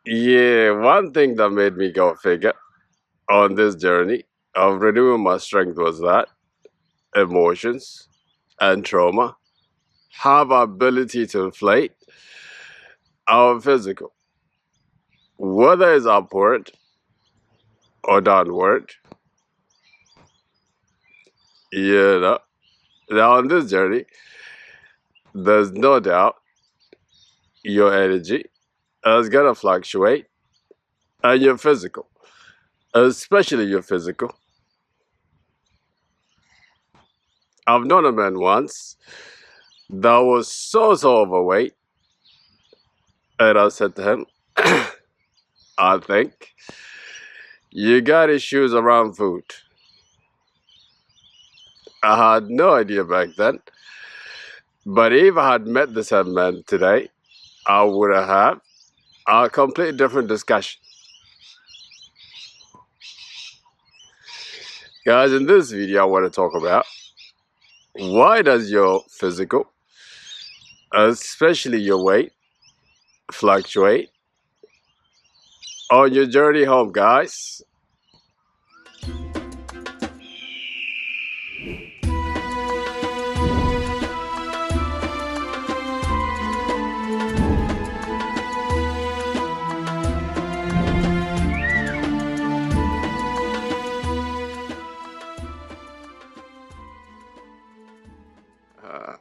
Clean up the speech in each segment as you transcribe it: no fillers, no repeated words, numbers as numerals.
Yeah, one thing that made me go figure on this journey of renewing my strength was that emotions and trauma have ability to inflate our physical, whether it's upward or downward. You know, now on this journey, there's no doubt your energy is gonna fluctuate, and your physical, especially your physical. I've known a man once that was so overweight, and I said to him, I think you got issues around food. I had no idea back then, but if I had met the same man today, I would have had a completely different discussion. Guys, in this video, I want to talk about why does your physical, especially your weight, fluctuate on your journey home, guys. Uh,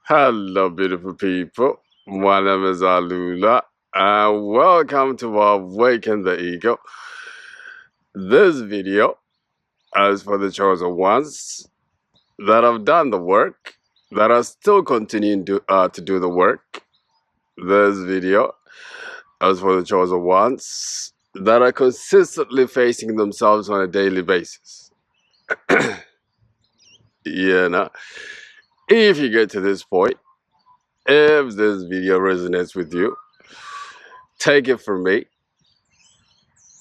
Hello, beautiful people. My name is Alula, and welcome to Awaken the Ego. This video is for the chosen ones that have done the work, that are still continuing to do the work. This video is for the chosen ones that are consistently facing themselves on a daily basis. You know, if you get to this point, if this video resonates with you, take it from me,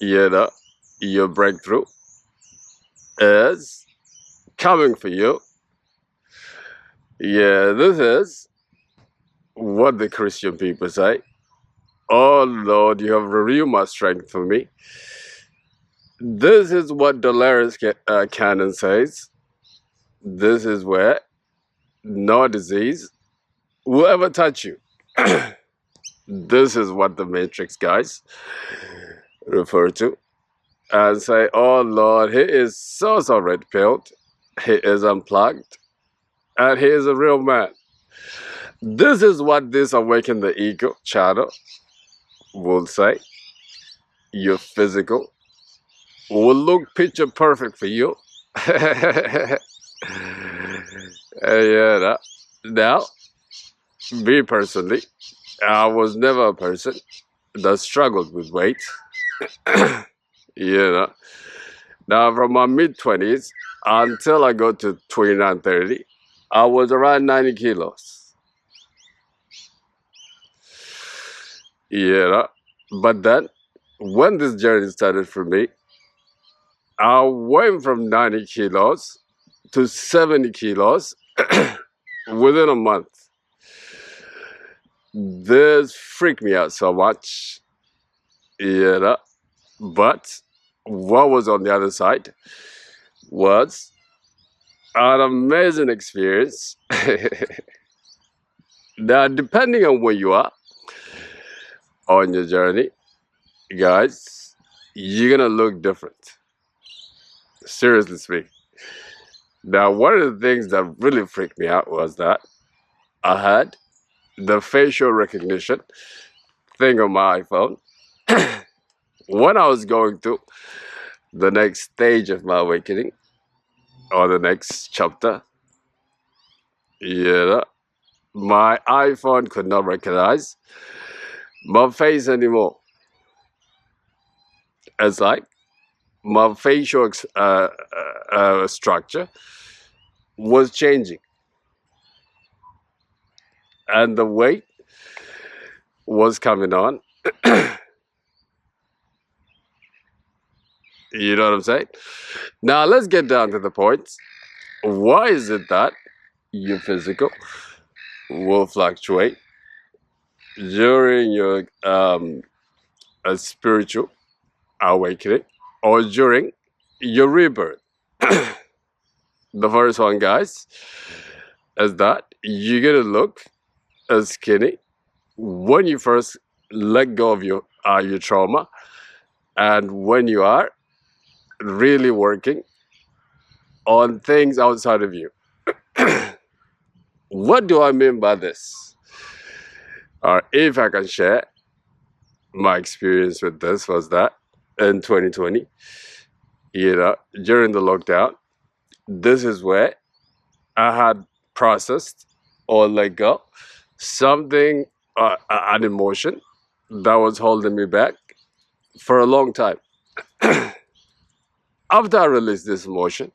you know, your breakthrough is coming for you. Yeah, this is what the Christian people say. Oh Lord, you have renewed my strength for me. This is what Dolores Cannon says. This is where no disease will ever touch you. This is what the Matrix guys refer to and say, oh Lord, he is so red pilled, he is unplugged, and he is a real man. This is what this Awaken the Ego channel will say. Your physical will look picture perfect for you. Yeah, now, me personally, I was never a person that struggled with weight. You know, now from my mid-20s until I got to 29, 30, I was around 90 kilos. You know, but then when this journey started for me, I went from 90 kilos to 70 kilos within a month. This freaked me out so much, you know. But what was on the other side was an amazing experience. Now, depending on where you are on your journey, guys, you're gonna look different. Seriously speaking. Now, one of the things that really freaked me out was that I had the facial recognition thing on my iPhone. When I was going through the next stage of my awakening, or the next chapter, you know, my iPhone could not recognize my face anymore. It's like my facial structure was changing, and the weight was coming on. You know what I'm saying? Now let's get down to the points. Why is it that your physical will fluctuate during your a spiritual awakening or during your rebirth. The first one, guys, is that you're gonna look skinny when you first let go of your trauma, and when you are really working on things outside of you. What do I mean by this? Or if I can share my experience with this, was that in 2020, during the lockdown, this is where I had processed or let go something, an emotion that was holding me back for a long time. After I released this emotion,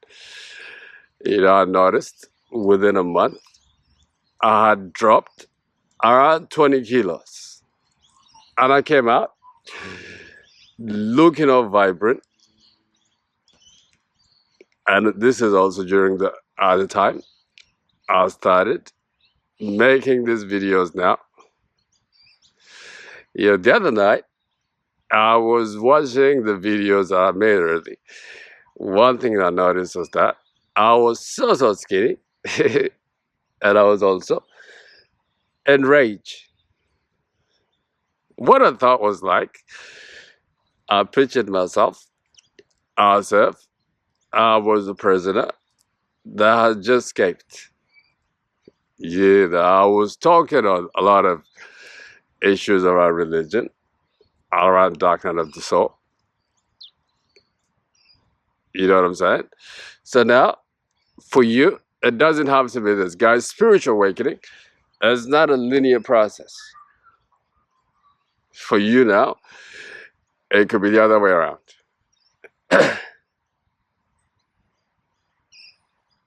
I noticed within a month I had dropped around 20 kilos. And I came out looking all vibrant. And this is also during the time I started making these videos now. The other night, I was watching the videos I made already. One thing I noticed was that I was so skinny. And I was also enraged. What I thought was like, I pictured myself as if I was a prisoner that had just escaped. I was talking on a lot of issues around religion, around darkness of the soul. You know what I'm saying? So now, for you, it doesn't have to be this. Guys, spiritual awakening is not a linear process. For you now, it could be the other way around.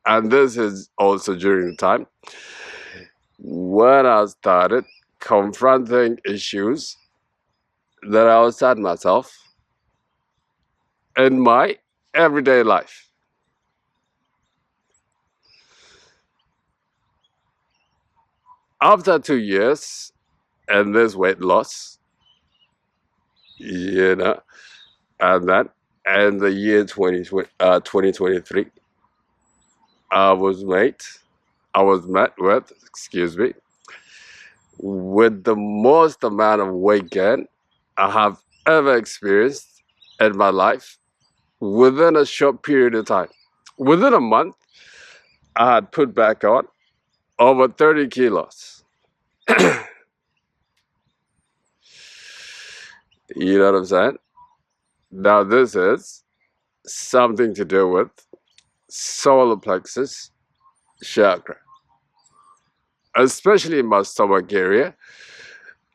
And this is also during the time when I started confronting issues that I was at myself in my everyday life. After 2 years and this weight loss, and then in the year 2023, I was met with, with the most amount of weight gain I have ever experienced in my life within a short period of time. Within a month, I had put back on over 30 kilos. You know what I'm saying? Now, this is something to do with solar plexus chakra, especially in my stomach area.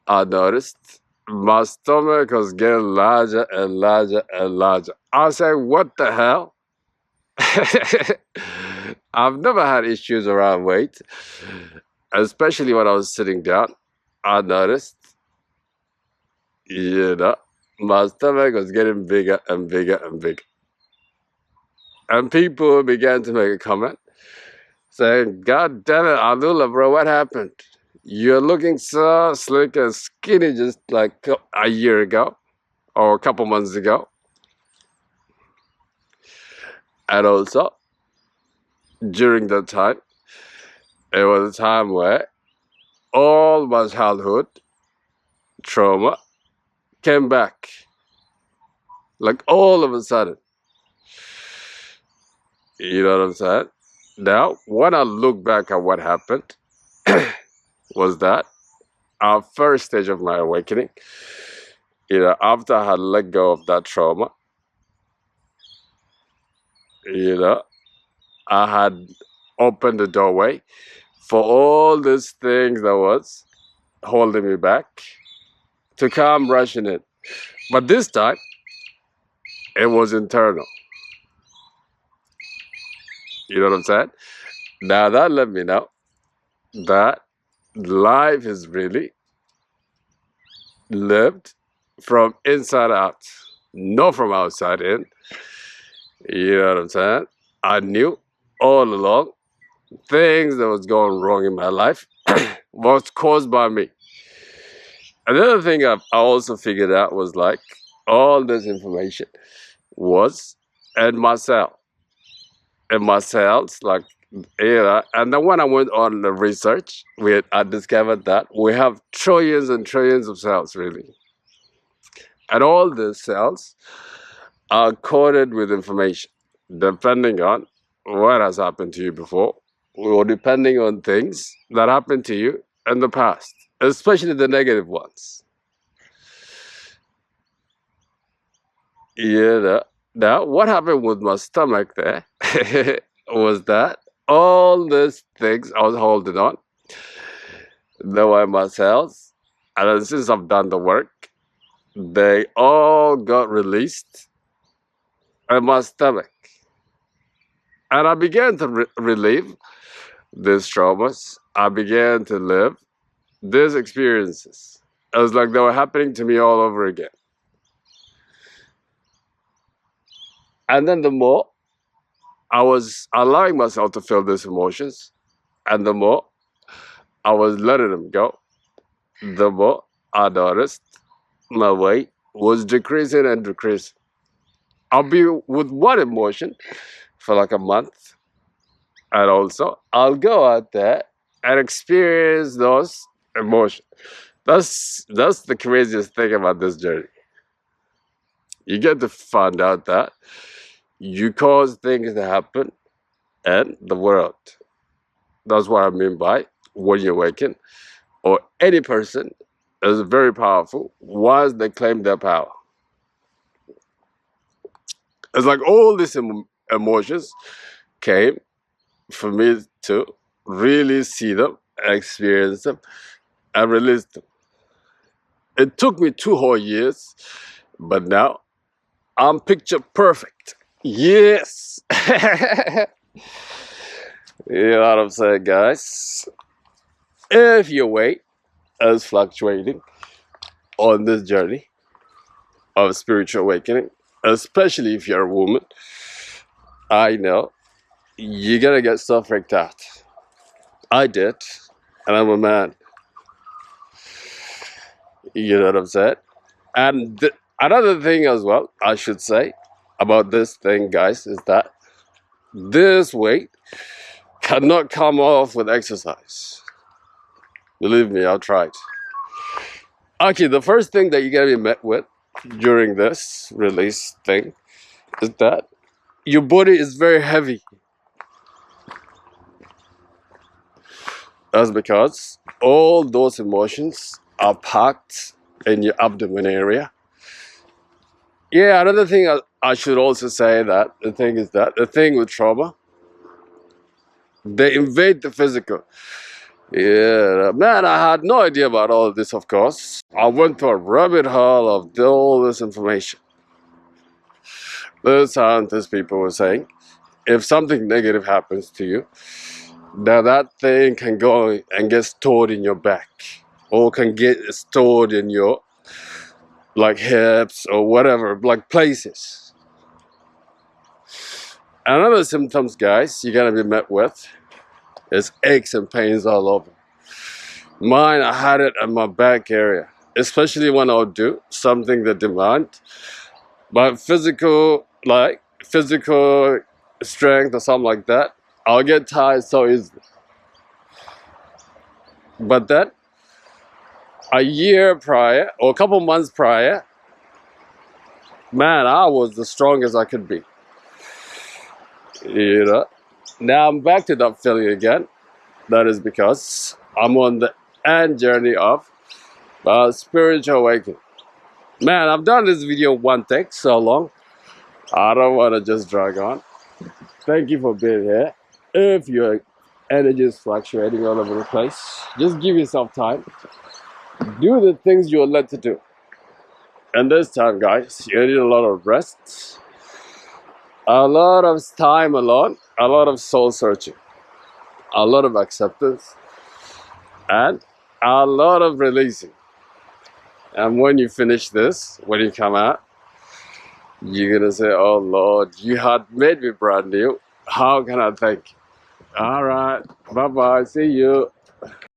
I noticed my stomach was getting larger and larger and larger. I said, what the hell? I've never had issues around weight, especially when I was sitting down. I noticed, my stomach was getting bigger and bigger and bigger. And people began to make a comment saying, God damn it, Abdullah, bro, what happened? You're looking so slick and skinny just like a year ago or a couple months ago. And also, during that time, it was a time where all my childhood trauma came back. Like all of a sudden. You know what I'm saying? Now, when I look back at what happened, was that our first stage of my awakening, after I had let go of that trauma, I had opened the doorway for all these things that was holding me back to come rushing in. But this time, it was internal. You know what I'm saying? Now that let me know that life is really lived from inside out, not from outside in. You know what I'm saying? I knew all along things that was going wrong in my life was caused by me. Another thing I also figured out was like all this information was in my cell, in my cells, like, and then when I went on the research, I discovered that we have trillions and trillions of cells, really. And all these cells are coded with information, depending on what has happened to you before, or depending on things that happened to you in the past, especially the negative ones. Yeah, now what happened with my stomach there was that all these things I was holding on, they were my cells, and then since I've done the work, they all got released in my stomach. And I began to relieve these traumas. I began to live these experiences. It was like they were happening to me all over again. And then the more I was allowing myself to feel these emotions, and the more I was letting them go, the more I noticed my weight was decreasing and decreasing. I'll be with one emotion for like a month, and also I'll go out there and experience those emotions. That's the craziest thing about this journey. You get to find out that you cause things to happen in the world. That's what I mean by when you awaken, or any person is very powerful once they claim their power. It's like all these emotions came for me to really see them, experience them, and release them. It took me 2 whole years, but now I'm picture perfect. Yes. You know what I'm saying, guys? If your weight is fluctuating on this journey of spiritual awakening, especially if you're a woman, I know you're gonna get stuff freaked out. I did, and I'm a man. You know what I'm saying? And another thing as well, I should say about this thing, guys, is that this weight cannot come off with exercise. Believe me, I've tried. Okay, the first thing that you're gonna be met with during this release thing is that your body is very heavy. That's because all those emotions are packed in your abdomen area. Yeah, another thing I should also say that the thing is that the thing with trauma, they invade the physical. Yeah, man, I had no idea about all of this, of course. I went to a rabbit hole of all this information. The scientists people were saying, if something negative happens to you, now that thing can go and get stored in your back, or can get stored in your like hips or whatever, like places. Another symptoms, guys, you're gonna be met with is aches and pains all over. Mine, I had it in my back area, especially when I would do something that demand my physical strength or something like that. I'll get tired so easily. But then a year prior or a couple months prior, man, I was the strongest I could be. You know, now I'm back to that feeling again. That is because I'm on the end journey of spiritual awakening. Man, I've done this video one take so long, I don't want to just drag on. Thank you for being here. If your energy is fluctuating all over the place, just give yourself time. Do the things you're led to do. And this time, guys, you need a lot of rest, a lot of time alone, a lot of soul searching, a lot of acceptance, and a lot of releasing. And when you finish this, when you come out, you're gonna say, oh Lord, you had made me brand new. How can I thank you? All right, bye-bye, see you.